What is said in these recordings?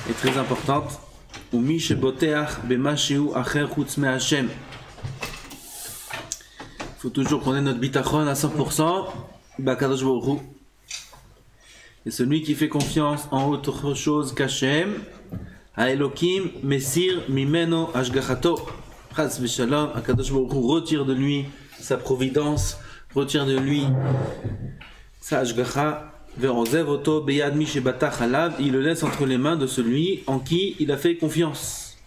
est très importante. Il faut toujours qu'on ait notre bitachon à 100%. Bakadosh Baruch Hu. Et celui qui fait confiance en autre chose qu'Hachem, à Elohim, Messir, Mimeno, Ashgachato. Chas v'shalom, Akadosh Baruch Hu retire de lui sa providence, retire de lui sa Ashgacha. Il le laisse entre les mains de celui en qui il a fait confiance.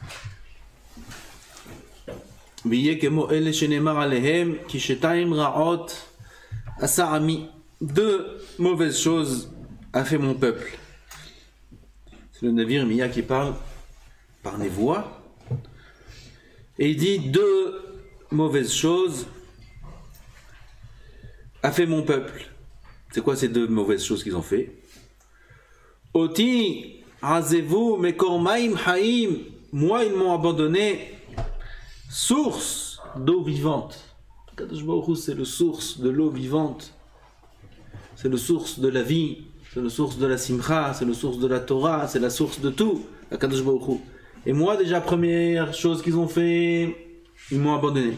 Deux mauvaises choses a fait mon peuple. C'est le Navi Irmia qui parle par névoie. Et il dit deux mauvaises choses a fait mon peuple. C'est quoi ces deux mauvaises choses qu'ils ont fait? Oti azevu mekor maim haim. Moi, ils m'ont abandonné, source d'eau vivante. Kadosh Baruch Hu, c'est le source de l'eau vivante. C'est le source de la vie. C'est le source de la simcha. C'est le source de la Torah. C'est la source de tout. Kadosh Baruch Hu. Et moi, déjà, première chose qu'ils ont fait, ils m'ont abandonné.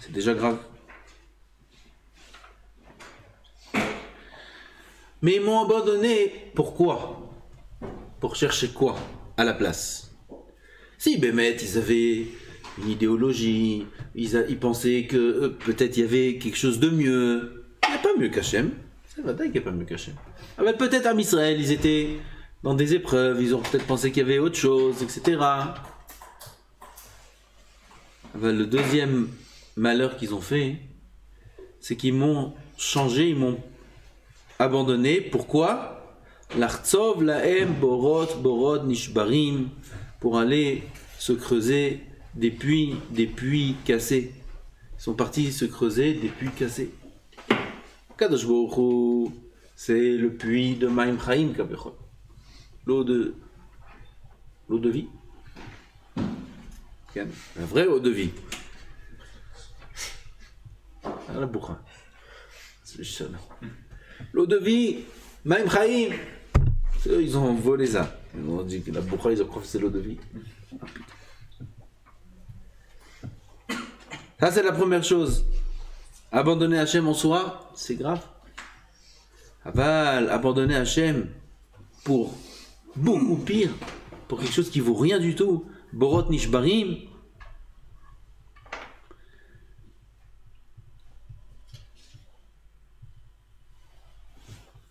C'est déjà grave. Mais ils m'ont abandonné, pourquoi? Pour chercher quoi à la place? Si, Bémet, ils avaient une idéologie, ils pensaient que peut-être il y avait quelque chose de mieux. Il n'y a pas mieux qu'Hachem. C'est vrai qu'il n'y a pas mieux qu'Hachem. Ah ben, peut-être à Israël, ils étaient dans des épreuves, ils ont peut-être pensé qu'il y avait autre chose, etc. Ah ben, le deuxième malheur qu'ils ont fait, c'est qu'ils m'ont changé, ils m'ont abandonné. Pourquoi? L'Artsov, lahem, borod, nishbarim, pour aller se creuser des puits cassés. Ils sont partis se creuser des puits cassés. Kadosh Baruch Hu, c'est le puits de Maim Chaim Kabechol. L'eau de vie. La vraie eau de vie. La boucha. C'est le chalon. L'eau de vie, Maim Chaim. Eux, ils ont volé ça. Ils ont dit que la boucha, ils ont cru que c'est l'eau de vie. Ça, c'est la première chose. Abandonner Hachem en soi, c'est grave. Aval, abandonner Hachem pour beaucoup pire, pour quelque chose qui vaut rien du tout. Borot Nishbarim.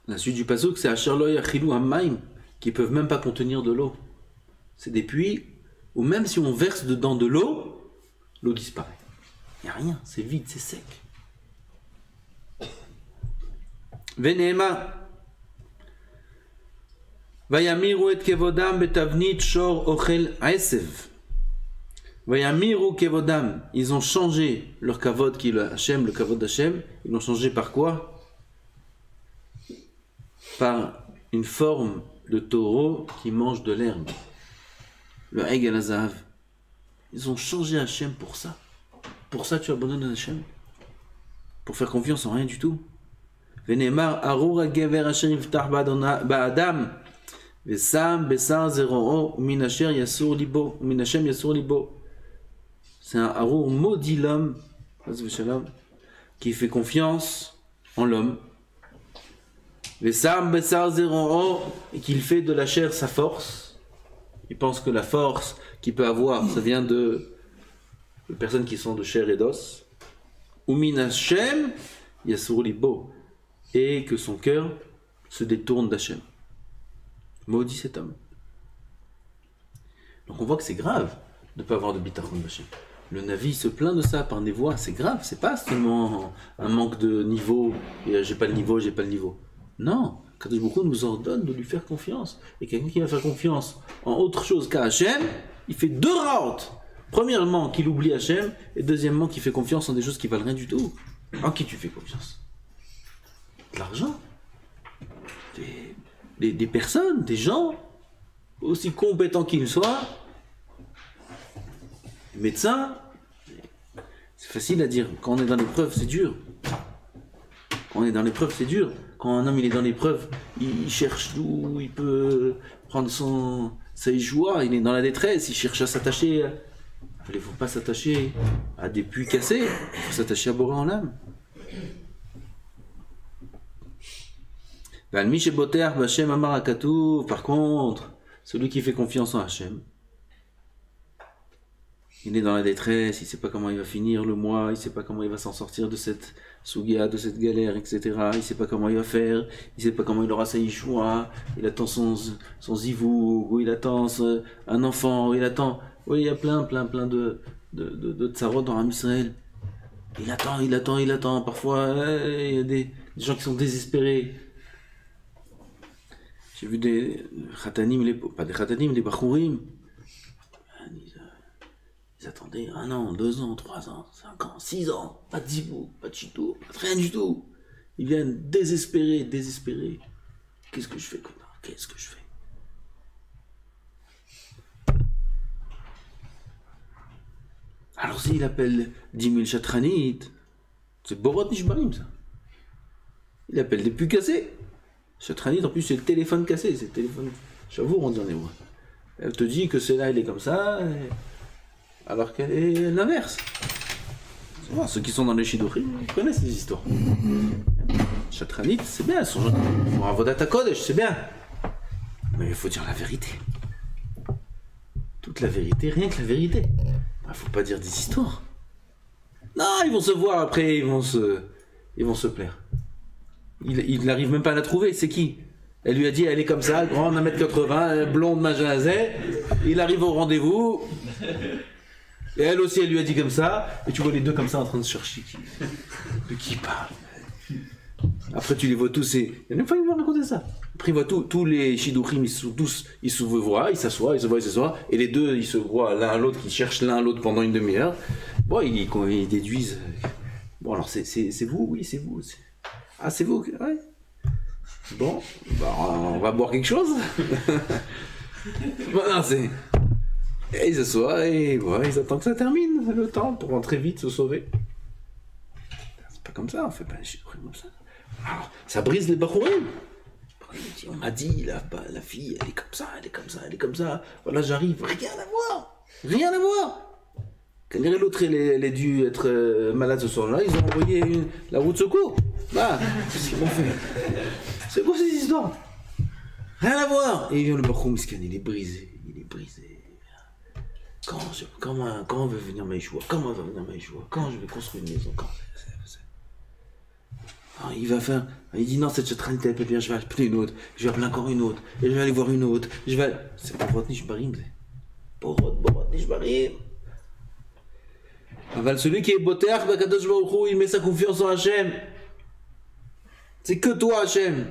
La suite du pasuk, c'est Asherloy Achilou Hamaim, qui peuvent même pas contenir de l'eau. C'est des puits où même si on verse dedans de l'eau, l'eau disparaît. Il n'y a rien, c'est vide, c'est sec. Venema Vayamiru et kevodam betavnit shor ochel aesev. Vayamiru kevodam. Ils ont changé leur kavod qui est le Hachem, le kavod d'Hachem. Ils l'ont changé par quoi? Par une forme de taureau qui mange de l'herbe. Le Egel Azav. Ils ont changé Hachem pour ça. Pour ça tu abandonnes Hachem? Pour faire confiance en rien du tout? Venemar arura gever asher yiftach ba'adam vesam besar zero'o min asher yasur libo min Hashem yasur libo. C'est un arur maudit l'homme qui fait confiance en l'homme. Vesam besar zero'o, et qu'il fait de la chair sa force. Il pense que la force qu'il peut avoir, ça vient de personnes qui sont de chair et d'os. Umin Hashem yasur libo, et que son cœur se détourne d'Hachem. Maudit cet homme. Donc on voit que c'est grave de ne pas avoir de bitachon d'Hachem. Le Navi se plaint de ça par névoie, c'est grave, c'est pas seulement un manque de niveau, et j'ai pas le niveau, j'ai pas le niveau. Non, Kadosh Baruch Hu nous ordonne de lui faire confiance. Et quelqu'un qui va faire confiance en autre chose qu'à Hachem, il fait deux raotes. Premièrement, qu'il oublie Hachem, et deuxièmement, qu'il fait confiance en des choses qui valent rien du tout. En qui tu fais confiance? De l'argent, des personnes, des gens, aussi compétents qu'ils soient, les médecins, c'est facile à dire, quand on est dans l'épreuve, c'est dur. Quand on est dans l'épreuve, c'est dur. Quand un homme il est dans l'épreuve, il cherche d'où il peut prendre sa joie, il est dans la détresse, il cherche à s'attacher. Il ne faut pas s'attacher à des puits cassés, il faut s'attacher à Boré en l'âme. Par contre, celui qui fait confiance en Hachem, il est dans la détresse, il ne sait pas comment il va finir le mois, il ne sait pas comment il va s'en sortir de cette sougia, de cette galère, etc. Il ne sait pas comment il va faire, il ne sait pas comment il aura sa yishua, il attend son zivou, ou il attend un enfant, ou il attend... Oui, il y a plein de tsarot dans Am Israël. Il attend. Parfois, il y a des gens qui sont désespérés. J'ai vu des khatanim, pas des khatanim, des bachourim. Ils attendaient 1 an, 2 ans, 3 ans, 5 ans, 6 ans. Pas de zibou, pas de chito, pas de rien du tout. Ils viennent désespérés. Qu'est-ce que je fais, connard? Qu'est-ce que je fais? Alors s'il appelle 10 000 chatranit, c'est Borot Nishbarim ça. Il appelle des puits cassés. Chatranit, en plus c'est le téléphone cassé, c'est le téléphone chavour on dit en hébreu. Elle te dit que celle-là elle est comme ça, alors qu'elle est l'inverse. Ceux qui sont dans les Shidochim, ils connaissent les histoires. Chatranit, c'est bien, ils font un Vodat HaKodesh, c'est bien. Mais il faut dire la vérité. Toute la vérité, rien que la vérité. Il ne faut pas dire des histoires. Non, ils vont se voir après, ils vont se plaire. Il n'arrive même pas à la trouver, c'est qui? Elle lui a dit, elle est comme ça, grande, 1m80, blonde, magazin. Il arrive au rendez-vous. Et elle aussi, elle lui a dit comme ça. Et tu vois les deux comme ça en train de chercher de qui il parle. Après, tu les vois tous et... Il y a une fois, il m'a raconté ça. Après, il voit tous les Shidouchim, ils se voient, ils s'assoient, et les deux, ils se voient l'un à l'autre, qui cherchent l'un à l'autre pendant une demi-heure. Bon, ils déduisent. Bon, alors, c'est vous? Oui, c'est vous. Ah, c'est vous? Ouais. Bon, bah, on va boire quelque chose. Bon, non, c'est... Et ils s'assoient, et ouais, ils attendent que ça termine, le temps, pour rentrer vite, se sauver. C'est pas comme ça, on fait pas les Shidouchim comme ça. Alors, ça brise les bachourim. On m'a dit, la fille, elle est comme ça. Voilà, j'arrive, rien à voir. Quand l'autre, elle est dû être malade ce soir-là, ils ont envoyé la roue de secours. Bah, qu'est-ce qu'ils m'ont fait? C'est quoi ces histoires? Rien à voir. Et il vient le bachoum, il est brisé. Quand va venir Maïchoua? Quand je vais construire une maison? Alors, il dit non, cette chatranite elle peut bien, je vais appeler une autre, je vais appeler encore une autre, et je vais aller voir une autre, c'est Borot Nishbarim, Borot Nishbarim. Aval, celui qui est Boteach Bakadosh Baruch Hu, il met sa confiance en Hachem. C'est que toi, Hachem.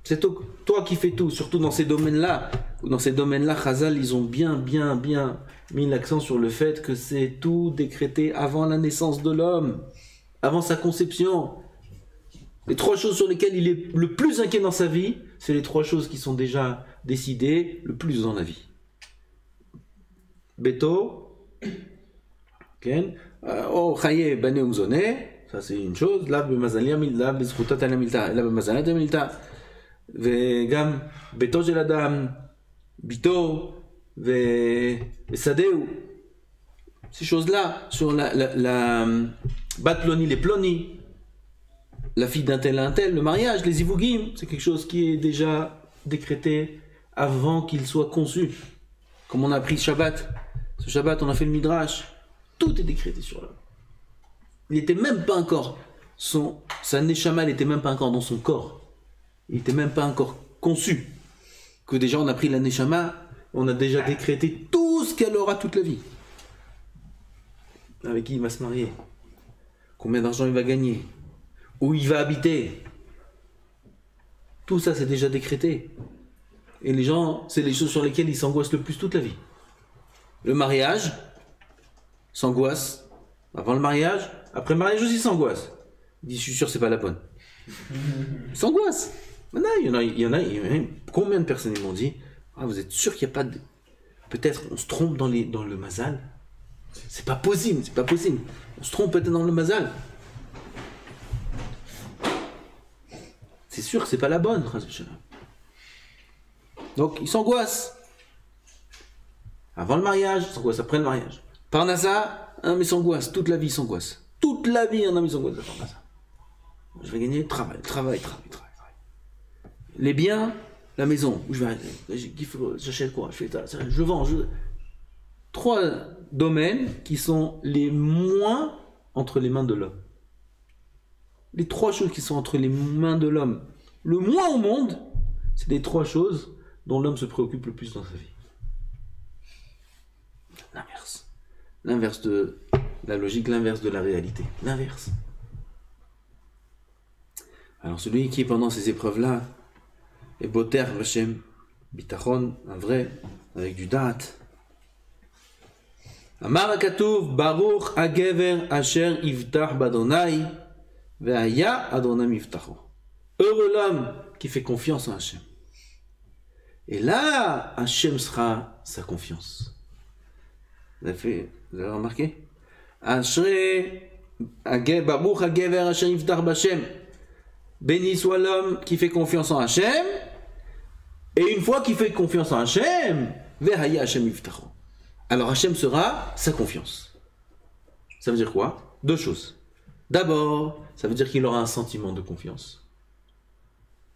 C'est toi qui fais tout, surtout dans ces domaines-là. Dans ces domaines-là, Chazal, ils ont bien mis l'accent sur le fait que c'est tout décrété avant la naissance de l'homme, avant sa conception. Les 3 choses sur lesquelles il est le plus inquiet dans sa vie, c'est les 3 choses qui sont déjà décidées le plus dans la vie. Beto, oh chaye bane umzone, ça c'est une chose. Là b'mazalia milta, b'zchutat milta, là b'mazalat milta, vegam beto shel adam, bito, vesadeu. Ces choses-là sur la bat ploni les ploni. La fille d'un tel à un tel, le mariage, les ivougim, c'est quelque chose qui est déjà décrété avant qu'il soit conçu. Comme on a appris Shabbat, ce Shabbat on a fait le Midrash, tout est décrété sur l'homme. Il n'était même pas encore, sa neshama n'était même pas encore dans son corps. Il n'était même pas encore conçu. Que déjà on a pris la neshama, on a déjà décrété tout ce qu'elle aura toute la vie. Avec qui il va se marier, combien d'argent il va gagner, où il va habiter. Tout ça, c'est déjà décrété. Et les gens, c'est les choses sur lesquelles ils s'angoissent le plus toute la vie. Le mariage, s'angoisse. Avant le mariage, après le mariage aussi s'angoisse. Il dit, je suis sûr que c'est pas la bonne. S'angoisse. Maintenant, il y en a, combien de personnes ils m'ont dit, ah, vous êtes sûr qu'il n'y a pas de... Peut-être on se trompe dans le mazal. C'est pas possible. On se trompe peut-être dans le mazal. c'est sûr que c'est pas la bonne. Donc il s'angoisse. Avant le mariage, il s'angoisse après le mariage. Parnassa, un homme il s'angoisse, toute la vie il s'angoisse. Toute la vie un homme il s'angoisse de Parnassa. Je vais gagner, travail. Les biens, la maison, où je vais j'achète quoi, je fais ça, je vends. Trois domaines qui sont les moins entre les mains de l'homme. Les trois choses qui sont entre les mains de l'homme, le moins au monde, c'est les trois choses dont l'homme se préoccupe le plus dans sa vie. L'inverse. L'inverse de la logique, l'inverse de la réalité. L'inverse. Alors celui qui, pendant ces épreuves-là, est boter Hashem, bitachon, un vrai, avec du date. Amar HaKatuv, Baruch HaGever Asher Yivtach Badonai, Ve'aya Adonai Yivtacho. Heureux l'homme qui fait confiance en Hashem. Et là, Hashem sera sa confiance. Vous avez remarqué? Ashrei Baruch HaGever Asher Yivtach B'Hashem. Béni soit l'homme qui fait confiance en Hashem. Et une fois qu'il fait confiance en Hashem, Ve'aya Hashem Yivtacho. Alors Hashem sera sa confiance. Ça veut dire quoi? Deux choses. D'abord, ça veut dire qu'il aura un sentiment de confiance.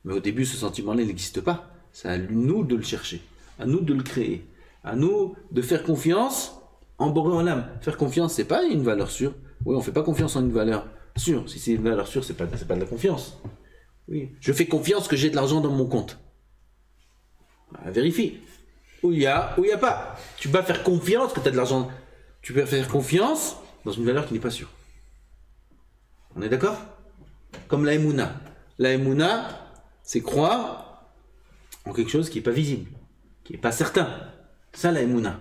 Mais au début, ce sentiment-là, il n'existe pas. C'est à nous de le chercher, à nous de le créer, à nous de faire confiance en Boré Olam. Faire confiance, c'est pas une valeur sûre. Oui, on ne fait pas confiance en une valeur sûre. Si c'est une valeur sûre, c'est pas de la confiance. Oui, je fais confiance que j'ai de l'argent dans mon compte. Vérifie. Où il y a pas. Tu vas faire confiance que tu as de l'argent. Tu peux faire confiance dans une valeur qui n'est pas sûre. On est d'accord? Comme la Emouna. La Emouna, c'est croire en quelque chose qui n'est pas visible, qui n'est pas certain. Ça, la Emouna.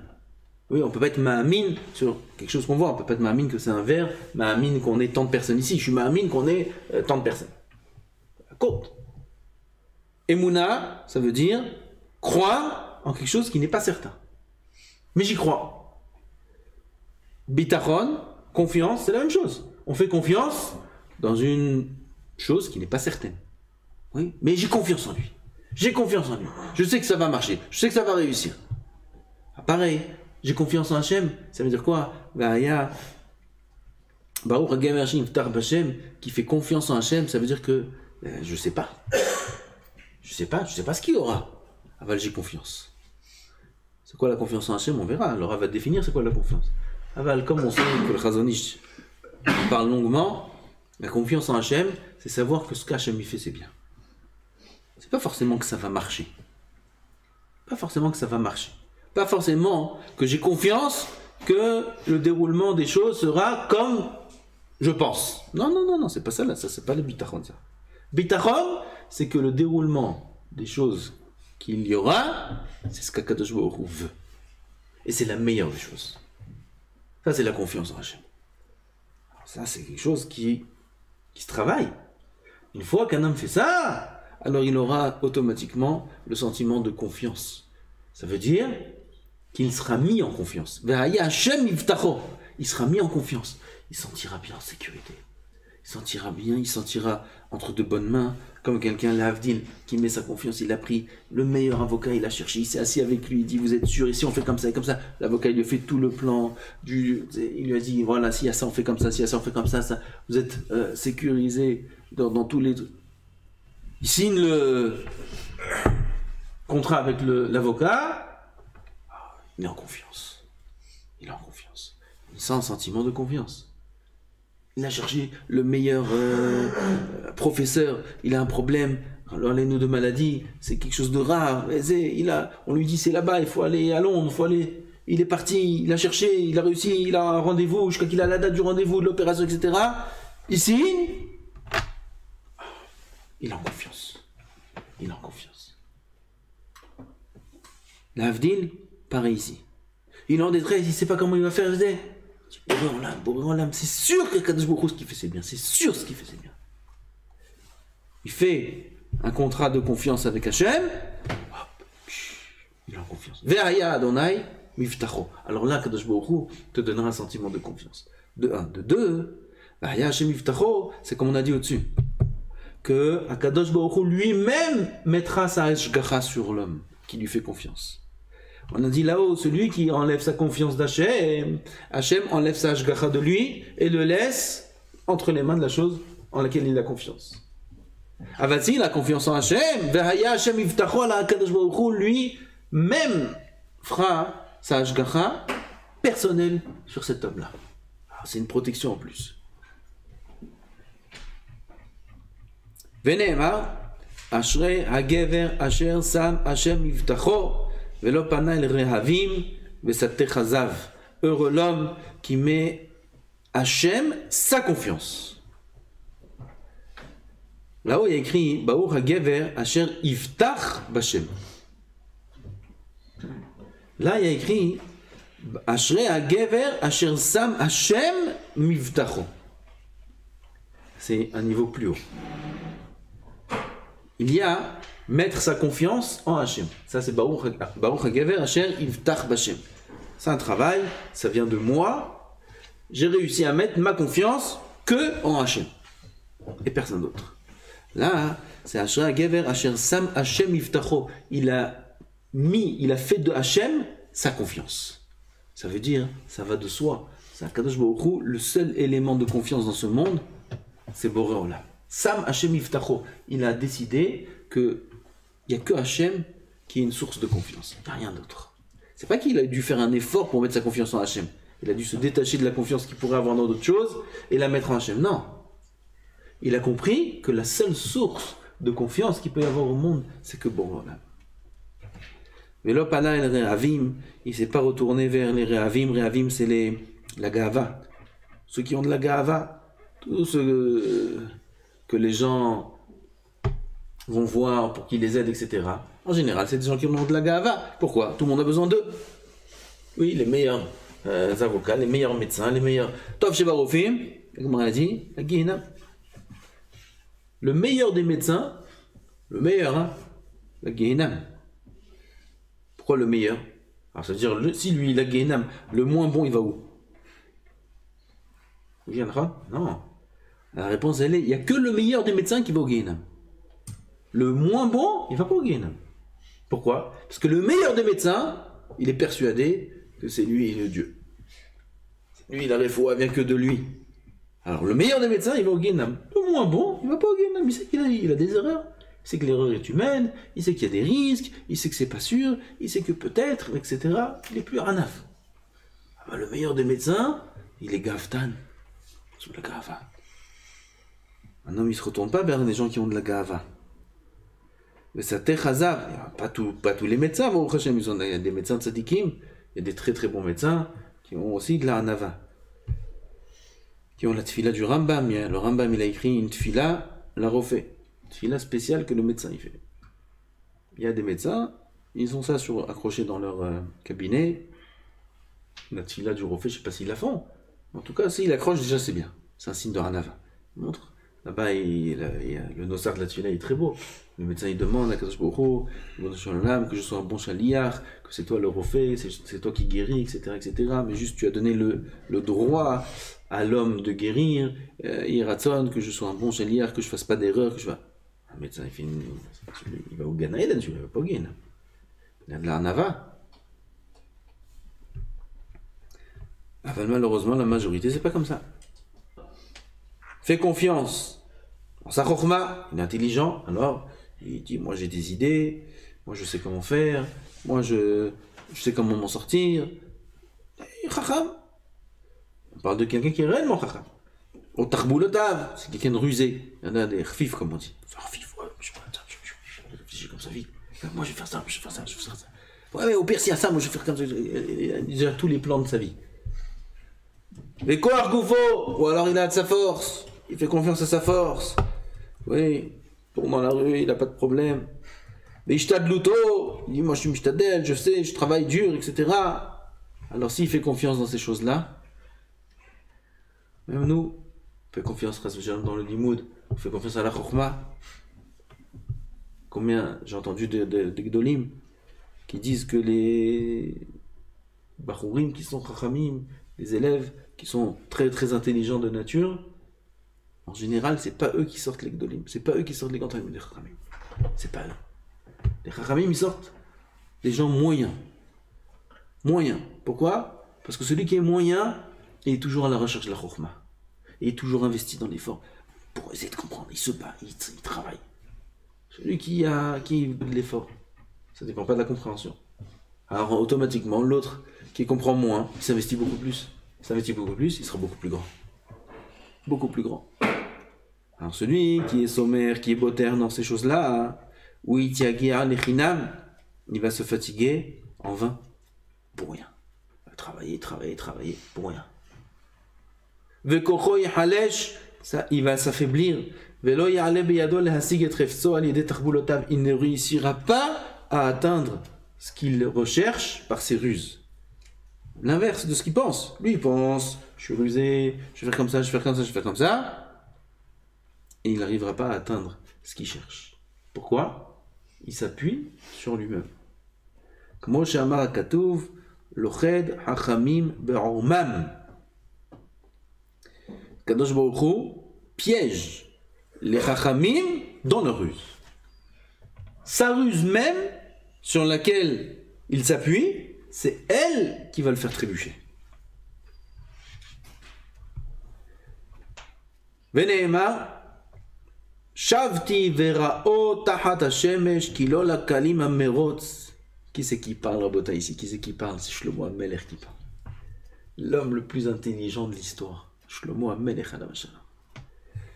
Oui, on ne peut pas être ma'amine sur quelque chose qu'on voit. On ne peut pas être ma'amine que c'est un verre, ma'amine qu'on est tant de personnes ici. Je suis ma'amine qu'on est tant de personnes. Compte. Emouna, ça veut dire croire en quelque chose qui n'est pas certain. Mais j'y crois. Bitachon, confiance, c'est la même chose. On fait confiance dans une chose qui n'est pas certaine. Oui, mais j'ai confiance en lui. J'ai confiance en lui. Je sais que ça va marcher. Je sais que ça va réussir. Ah, pareil, j'ai confiance en Hachem. Ça veut dire quoi? Vaya Baruch HaGever Asher Yivtach B'Hashem, qui fait confiance en Hachem, ça veut dire que je sais pas. Je sais pas ce qu'il y aura. Aval, j'ai confiance. C'est quoi la confiance en Hachem? On verra. Alors, elle va définir c'est quoi la confiance. Aval, comme on sait que le Chazon Ish parle longuement, la confiance en Hachem, c'est savoir que ce qu'Hachem il fait, c'est bien. C'est pas forcément que ça va marcher. Pas forcément que ça va marcher. Pas forcément que j'ai confiance que le déroulement des choses sera comme je pense. Non, c'est pas ça là. Ça, c'est pas le bitachon, ça. Bitachon, c'est que le déroulement des choses qu'il y aura, c'est ce qu'Akadosh Baruch Hu veut. Et c'est la meilleure des choses. Ça, c'est la confiance en Hachem. Alors ça, c'est quelque chose qui se travaille. Une fois qu'un homme fait ça, alors il aura automatiquement le sentiment de confiance. Ça veut dire qu'il sera mis en confiance. Il sera mis en confiance. Il se sentira bien en sécurité. Il se sentira entre de bonnes mains, comme quelqu'un, l'Avdil, qui met sa confiance. Il a pris le meilleur avocat, il a cherché, il s'est assis avec lui, il dit, vous êtes sûr, ici on fait comme ça et comme ça. L'avocat, il lui a fait tout le plan, il lui a dit, voilà, s'il y a ça, on fait comme ça, s'il y a ça, on fait comme ça, ça. Vous êtes sécurisé dans tous les... Il signe le contrat avec l'avocat, il est en confiance. Il sent un sentiment de confiance. Il a cherché le meilleur professeur, il a un problème, alors les noms de maladie, c'est quelque chose de rare, on lui dit c'est là-bas, il faut aller à Londres, il est parti, il a cherché, il a réussi, il a un rendez-vous, jusqu'à qu'il a la date du rendez-vous, de l'opération, etc. Il signe, il est en confiance. L'Avdil, pareil ici. Il est en détresse, il ne sait pas comment il va faire, c'est sûr que Kadosh Baruch Hu, ce qu'il fait c'est bien, c'est sûr ce qu'il fait c'est bien. Il fait un contrat de confiance avec Hachem, il est en confiance. Ve'aya Adonai Mivtacho. Alors là, Kadosh Baruch Hu te donnera un sentiment de confiance. De un. De deux, Ve'aya Hashem Mivtacho, c'est comme on a dit au-dessus. que Akadosh Baruch Hu lui-même mettra sa hashgacha sur l'homme qui lui fait confiance. On a dit là-haut, celui qui enlève sa confiance d'Hachem, Hachem enlève sa hashgacha de lui et le laisse entre les mains de la chose en laquelle il a confiance. Avati, il a confiance en Hachem, Vehaya Hachem Yiftacho ala Akadosh Baruch Hu, lui-même fera sa hashgacha personnelle sur cet homme-là. C'est une protection en plus. Veneemar, Ashrei hagever asher sam Hashem yivtacho velo pana el rehavim vesateh chazav. Heureux l'homme qui met Hashem sa confiance. Là-haut il y a écrit Baruch hagever asher yivtach b'Hashem. Là il y a écrit Ashrei hagever asher sam Hashem mivtacho. C'est un niveau plus haut. Il y a mettre sa confiance en Hachem. Ça c'est Baruch HaGever Asher Yivtach B'Hashem. C'est un travail, ça vient de moi. J'ai réussi à mettre ma confiance que en Hachem et personne d'autre. Là, c'est Asher HaGever Asher Sam Hashem Yivtacho. Il a fait de Hachem sa confiance. Ça veut dire, ça va de soi. C'est Akadosh Baruch Hu, le seul élément de confiance dans ce monde, c'est Boré Olam. Sam Hashem Yiftacho, il a décidé qu'il n'y a que Hashem qui est une source de confiance. Il n'y a rien d'autre. C'est pas qu'il a dû faire un effort pour mettre sa confiance en Hashem. Il a dû se détacher de la confiance qu'il pourrait avoir dans d'autres choses et la mettre en Hashem. Non. Il a compris que la seule source de confiance qu'il peut y avoir au monde, c'est que Boré. Mais l'opana el Rehavim, il ne s'est pas retourné vers les Rehavim. Rehavim, c'est la Gahava. Ceux qui ont de la Gahava, tous ceux que les gens vont voir pour qu'ils les aident, etc. En général, c'est des gens qui ont de la gava. Pourquoi? Tout le monde a besoin d'eux. Oui, les meilleurs avocats, les meilleurs médecins, les meilleurs... Tov Sheba Rofim, comme on a dit, la Gehinam. Le meilleur des médecins, le meilleur, hein, la Gehinam. Pourquoi le meilleur? Alors, ça veut dire, si lui, la Gehinam, le moins bon, il va où? Il viendra? Non. La réponse, elle est, il n'y a que le meilleur des médecins qui va au Gehinam. Le moins bon, il ne va pas au Gehinam. Pourquoi? Parce que le meilleur des médecins, il est persuadé que c'est lui le Dieu. Lui, la réfoua vient que de lui. Alors, le meilleur des médecins, il va au Gehinam. Le moins bon, il ne va pas au Gehinam. Il sait qu'il a des erreurs. Il sait que l'erreur est humaine. Il sait qu'il y a des risques. Il sait que c'est pas sûr. Il sait que peut-être, etc. Il est plus ranaf. Ah ben, le meilleur des médecins, il est gaftan. Sous la gava. Un homme, il ne se retourne pas vers les gens qui ont de la gava. Mais ça t'echazav. Pas tous les médecins, il y a des médecins tzadikim, il y a des très très bons médecins qui ont aussi de la hanava. Qui ont la tfila du Rambam. Le Rambam, il a écrit une tfila, la refait. Une tfila spéciale que le médecin il fait. Il y a des médecins, ils ont ça accroché dans leur cabinet. La tfila du refait, je ne sais pas s'ils la font. En tout cas, s'ils l'accrochent, déjà c'est bien. C'est un signe de hanava. Il montre. Là-bas, le nossar de la tfila est très beau. Le médecin il demande à Kadosh Baruch Hu, que je sois un bon chaliar, que c'est toi le refait, c'est toi qui guéris, etc., etc. Mais juste tu as donné le droit à l'homme de guérir, que je sois un bon chaliar, que je fasse pas d'erreur, que je... Un médecin il va au Gan Eden, tu ne vas pas au Gan. Il a de la hanava. Malheureusement, la majorité, c'est pas comme ça. Fais confiance en sa chokhma, il est intelligent, alors il dit, moi j'ai des idées, moi je sais comment faire, moi je sais comment m'en sortir. Et chacham. On parle de quelqu'un qui est réellement chacham. Au tarboulotav, c'est quelqu'un de rusé. Il y en a des khfif, comme on dit. Khfif, ouais, je réfléchis comme ça vite. Moi je vais faire ça, je vais faire ça, je vais faire ça. Ouais, mais au pire s'il y a ça, moi je vais faire comme ça. Il a déjà tous les plans de sa vie. Mais quoi, Argoufo? Ou alors il a de sa force. Il fait confiance à sa force. Oui, pour dans la rue, il n'a pas de problème. Mais Ishtad Luto, il dit, moi je suis Mishtadel, je sais, je travaille dur, etc. Alors s'il fait confiance dans ces choses-là, même nous, on fait confiance dans le limoud, on fait confiance à la chokhma. Combien j'ai entendu de Gdolim qui disent que les Bachourim qui sont chachamim, les élèves qui sont très très intelligents de nature, En général, c'est pas eux qui sortent les Gdolim, c'est pas eux qui sortent les grands les Chachamim. C'est pas eux. Les Chachamim, ils sortent des gens moyens. Moyens. Pourquoi? Parce que celui qui est moyen, il est toujours à la recherche de la Chokhmah. Il est toujours investi dans l'effort pour essayer de comprendre. Il se bat, il travaille. Celui qui a de l'effort, ça ne dépend pas de la compréhension. Alors automatiquement, l'autre qui comprend moins, il s'investit beaucoup plus. Il s'investit beaucoup plus, il sera beaucoup plus grand. Beaucoup plus grand. Alors celui qui est sommaire, qui est botter dans ces choses-là, oui, tiagia lechinam, il va se fatiguer en vain, pour rien. Il va travailler, pour rien. Vekocho yhalesh, ça, il va s'affaiblir. Velo ya'ale beyado lehasig et refso al yedei tarbulotav, il ne réussira pas à atteindre ce qu'il recherche par ses ruses. L'inverse de ce qu'il pense. Lui, il pense, je suis rusé, je vais faire comme ça, je vais faire comme ça, je vais faire comme ça. Et il n'arrivera pas à atteindre ce qu'il cherche. Pourquoi? Il s'appuie sur lui-même. Comme chez Amar Akatouv, Loched Hachamim Be'ormam. Kadosh Baruch Hu piège les Hachamim dans leur ruse. Sa ruse même, sur laquelle il s'appuie, c'est elle qui va le faire trébucher. Veneema Shavti verao tahat hashemesh kilo la kalim amerotz. Qui c'est qui parle, Rabota, ici? Qui c'est qui parle? C'est Shlomo HaMelech qui parle. L'homme le plus intelligent de l'histoire. Shlomo HaMelech Alav Shalom.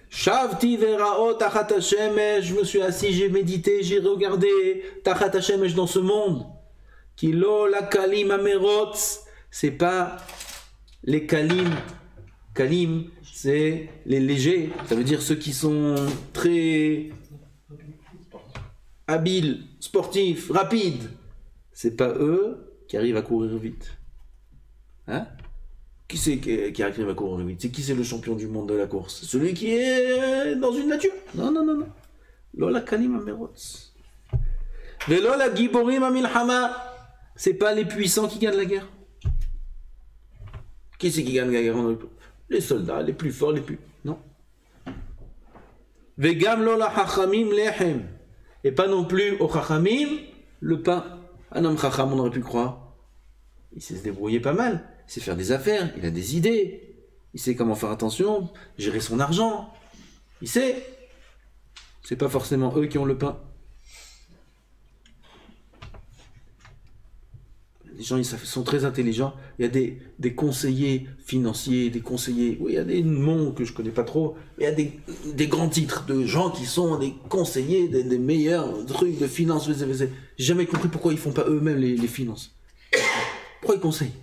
Shavti verao tahat hashemesh. Je me suis assis, j'ai médité, j'ai regardé tahat hashemesh dans ce monde. Kilo la kalim amerotz. C'est pas les kalim. Kalim, c'est les légers, ça veut dire ceux qui sont très habiles, sportifs, rapides. C'est pas eux qui arrivent à courir vite. Hein? Qui c'est qui arrive à courir vite? C'est qui c'est le champion du monde de la course? Celui qui est dans une nature. Non. Lola kalim amerotz. Velola giborim amilhama. C'est pas les puissants qui gagnent la guerre. Qui c'est qui gagne la guerre? Les soldats, les plus forts, les plus... Non. Vegam lo la hachamim lechem. Et pas non plus au hachamim, le pain. Un homme hacham, on aurait pu croire. Il sait se débrouiller pas mal. Il sait faire des affaires, il a des idées. Il sait comment faire attention, gérer son argent. Il sait. C'est pas forcément eux qui ont le pain. Les gens, ils sont très intelligents. Il y a des conseillers financiers, des conseillers... Oui, il y a des noms que je ne connais pas trop. Il y a des grands titres de gens qui sont des conseillers, des meilleurs trucs de finances. J'ai jamais compris pourquoi ils ne font pas eux-mêmes les finances. Pourquoi ils conseillent?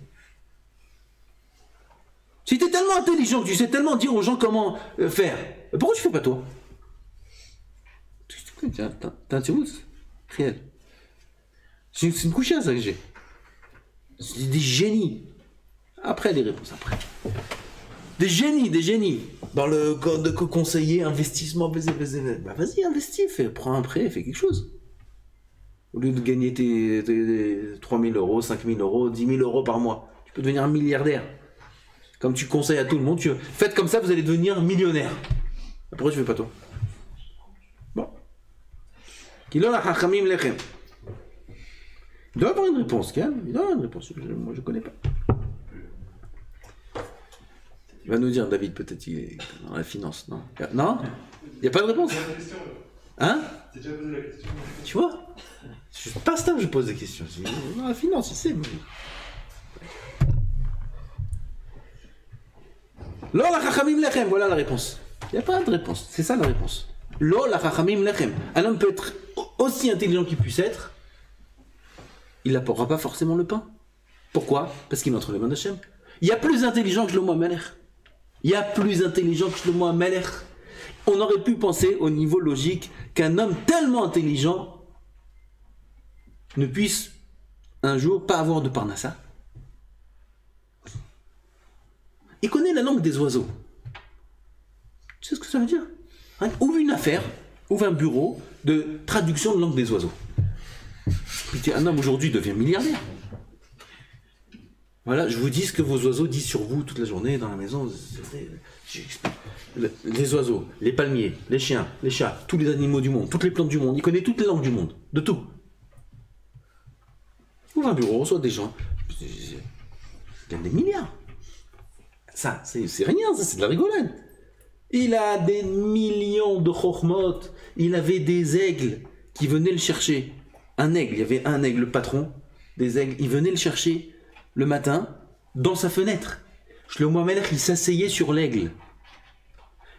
Si tu es tellement intelligent, que tu sais tellement dire aux gens comment faire, pourquoi tu ne fais pas toi? T'as un tchémouz réel. C'est une couchée, ça que j'ai. C'est des génies. Après les réponses, après. Des génies. Dans le code de conseiller, investissement, bah vas-y, investis, prends un prêt, fais quelque chose. Au lieu de gagner tes 3 000 euros, 5 000 euros, 10 000 euros par mois, tu peux devenir un milliardaire. Comme tu conseilles à tout le monde, faites comme ça, vous allez devenir millionnaire. Pourquoi tu fais pas toi? Bon. Kilo la hachamim lechem. Il doit avoir une réponse, calme. Il doit avoir une réponse. Moi, je ne connais pas. Il va nous dire, David, peut-être il est dans la finance, non? Non? Il n'y a pas de réponse? Hein? T'as déjà posé la question? Tu vois? C'est pas ça que je pose des questions. Dans la finance, il sait. Lo la chachamim lechem, voilà la réponse. Il n'y a pas de réponse. C'est ça la réponse. Lo la chachamim lechem. Un homme peut être aussi intelligent qu'il puisse être. Il n'apportera pas forcément le pain. Pourquoi? Parce qu'il est entre les mains d'Hachem. Il y a plus intelligent que Shlomo HaMelech. Il y a plus intelligent que Shlomo HaMelech. On aurait pu penser au niveau logique qu'un homme tellement intelligent ne puisse un jour pas avoir de parnassa. Il connaît la langue des oiseaux. Tu sais ce que ça veut dire? Ouvre une affaire, ouvre un bureau de traduction de langue des oiseaux. Un homme aujourd'hui devient milliardaire. Voilà, je vous dis ce que vos oiseaux disent sur vous toute la journée dans la maison. Les oiseaux, les palmiers, les chiens, les chats, tous les animaux du monde, toutes les plantes du monde. Il connaît toutes les langues du monde, de tout. Ou un bureau, soit des gens. Il gagne des milliards. Ça, c'est rien, ça, c'est de la rigolade. Il a des millions de chokhmot. Il avait des aigles qui venaient le chercher. Un aigle, il y avait un aigle, le patron des aigles. Il venait le chercher le matin dans sa fenêtre. Shlomo HaMelech, il s'asseyait sur l'aigle.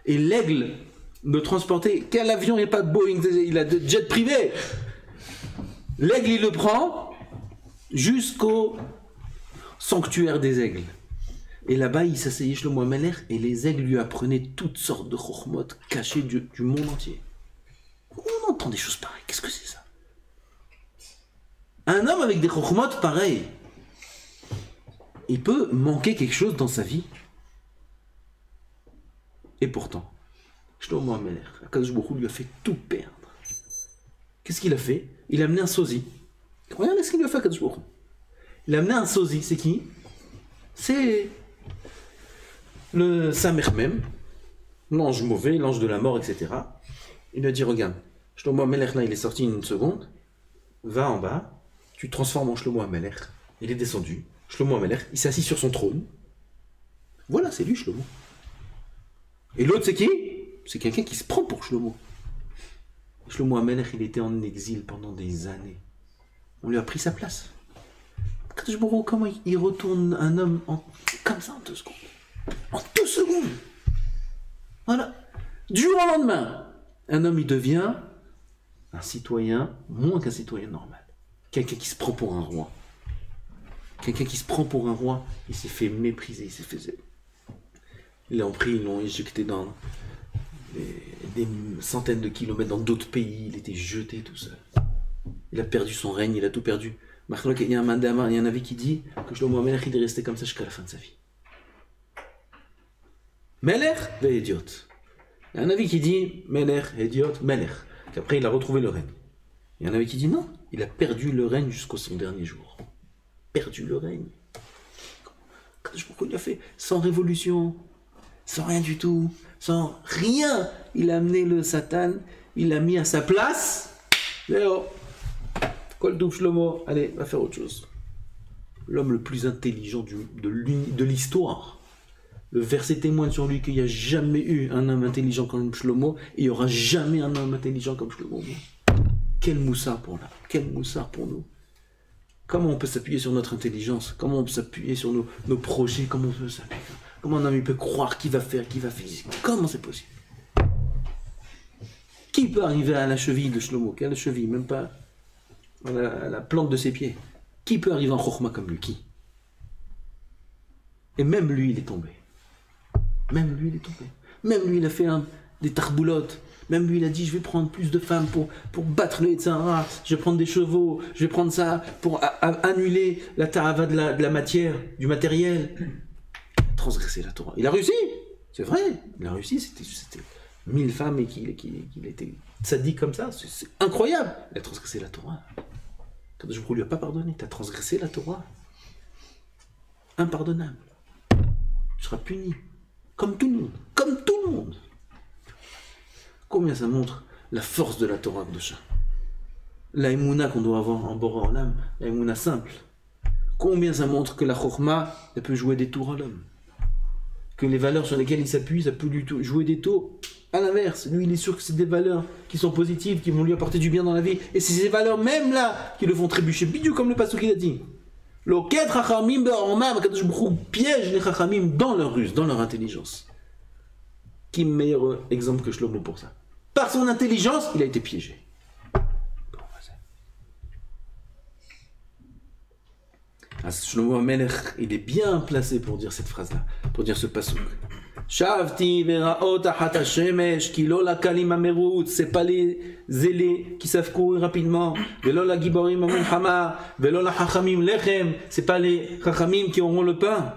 Et l'aigle me transportait. Quel avion, il n'y a pas de Boeing, il a de jet privé. L'aigle, il le prend jusqu'au sanctuaire des aigles. Et là-bas, il s'asseyait Shlomo HaMelech et les aigles lui apprenaient toutes sortes de chokhmot cachées du monde entier. On entend des choses pareilles. Qu'est-ce que c'est ça? Un homme avec des chokhmot pareils, il peut manquer quelque chose dans sa vie. Et pourtant, Shlomo HaMelech, Akadosh Baruch Hu lui a fait tout perdre. Qu'est-ce qu'il a fait? Il a amené un sosie. Regardez ce qu'il lui a fait, Akadosh Baruch Hu. Il a amené un sosie, c'est qui? C'est le Samer même, l'ange mauvais, l'ange de la mort, etc. Il lui a dit, regarde, Shlomo HaMelech, là, il est sorti une seconde, va en bas, tu te transformes en Shlomo HaMelech. Il est descendu, Shlomo HaMelech, il s'est assis sur son trône. Voilà, c'est lui, Shlomo. Et l'autre, c'est qui? C'est quelqu'un qui se prend pour Shlomo. Shlomo HaMelech, il était en exil pendant des années. On lui a pris sa place. Comment il retourne un homme comme ça en 2 secondes? En 2 secondes. Voilà. Du jour au lendemain, un homme, il devient un citoyen, moins qu'un citoyen normal. Quelqu'un qui se prend pour un roi. Quelqu'un qui se prend pour un roi, il s'est fait mépriser, il s'est fait... Ils l'ont pris, ils l'ont éjecté dans des centaines de kilomètres dans d'autres pays, il était jeté tout seul. Il a perdu son règne, il a tout perdu. Il y a un avis qui dit que Shlomo HaMelech il est resté comme ça jusqu'à la fin de sa vie. Melech ve idiot. Il y a un avis qui dit Melech, idiot, Melech. Qu'après il a retrouvé le règne. Il y a un avis qui dit non, il a perdu le règne jusqu'au son dernier jour. Perdu le règne. Je sais pas quoi il a fait. Sans révolution, sans rien du tout, sans rien. Il a amené le Satan, il l'a mis à sa place. Léo. Kol Tov Shlomo, allez, va faire autre chose. L'homme le plus intelligent de l'histoire. Le verset témoigne sur lui qu'il n'y a jamais eu un homme intelligent comme Shlomo et il n'y aura jamais un homme intelligent comme Shlomo. Quel moussard pour là, quel moussard pour nous. Comment on peut s'appuyer sur notre intelligence? Comment on peut s'appuyer sur nos projets? Comment on peut s'appuyer? Comment un homme peut croire qu'il va faire, Comment c'est possible? Qui peut arriver à la cheville de Shlomo? Quelle cheville? Même pas à la plante de ses pieds. Qui peut arriver en chokhma comme lui? Qui? Et même lui, il est tombé. Même lui, il est tombé. Même lui, il a fait des tarboulottes. Même lui, il a dit, je vais prendre plus de femmes pour battre le Yetzirah. Je vais prendre des chevaux. Je vais prendre ça pour annuler la tarava de la matière, du matériel. Transgresser la Torah. Il a réussi. C'est vrai. Il a réussi. C'était 1000 femmes et qu'il était sadique comme ça. C'est incroyable. Il a transgressé la Torah. Quand je ne lui ai pas pardonné. Tu as transgressé la Torah. Impardonnable. Tu seras puni. Comme tout le monde. Comme tout le monde. Combien ça montre la force de la Torah de chat. La émouna qu'on doit avoir en Bora Olam, la émouna simple. Combien ça montre que la chokhma, elle peut jouer des tours à l'homme. Que les valeurs sur lesquelles il s'appuie, ça peut lui jouer des tours. À l'inverse, lui il est sûr que c'est des valeurs qui sont positives, qui vont lui apporter du bien dans la vie. Et c'est ces valeurs même là qui le font trébucher. Bidou comme le pasteur qu'il a dit. Loket chachamim be'ormam, Akadosh Baruch Hu piège les chachamim dans leur ruse, dans leur intelligence. Qui meilleur exemple que Shlomo pour ça? Par son intelligence, il a été piégé. Shlomo HaMelech, il est bien placé pour dire cette phrase-là, pour dire ce passouk. Shavti veraot achat hashemesh ki lo lakalim hamerut, c'est pas les zélés qui savent courir rapidement, velo la giborim hamulchama, velo la chachamim lechem, c'est pas les chachamim qui auront le pain.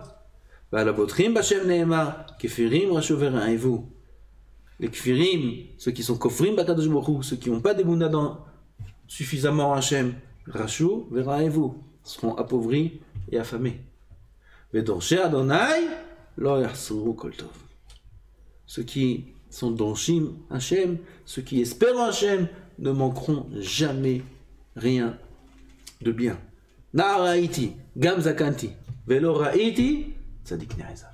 Valabotrim b'Hashem ne'emar, kefirim rashu vera'evu. Les kfirim, ceux qui sont kofrim b'Akadosh Baruch Hu, ceux qui n'ont pas d'émouna suffisamment en Hachem, rashu vera'evu, seront appauvris et affamés. ודורשי Adonai לא יחסרו כל טוב. Ceux qui sont dorshim Hashem, ceux qui espèrent en Hashem, ne manqueront jamais rien de bien. Na'ar ha'iti, gam zakanti, velo ra'iti, tzadik ne'ezav.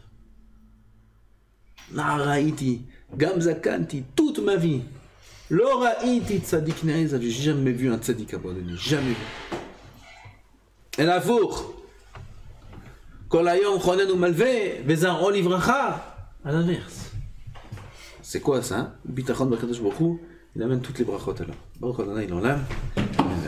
Na'ar ha'iti, gam zakanti, toute ma vie. Lo ra'iti tzadik ne'ezav, j'ai jamais vu un tzadik abandonné, jamais vu. Et la four, kol hayom chonen u'malveh, vezar'o livracha, à l'inverse. C'est quoi ça? Bitachon b'Akadosh Baruch Hu, il amène toutes les brachot alors. Baruch Adonai l'olam.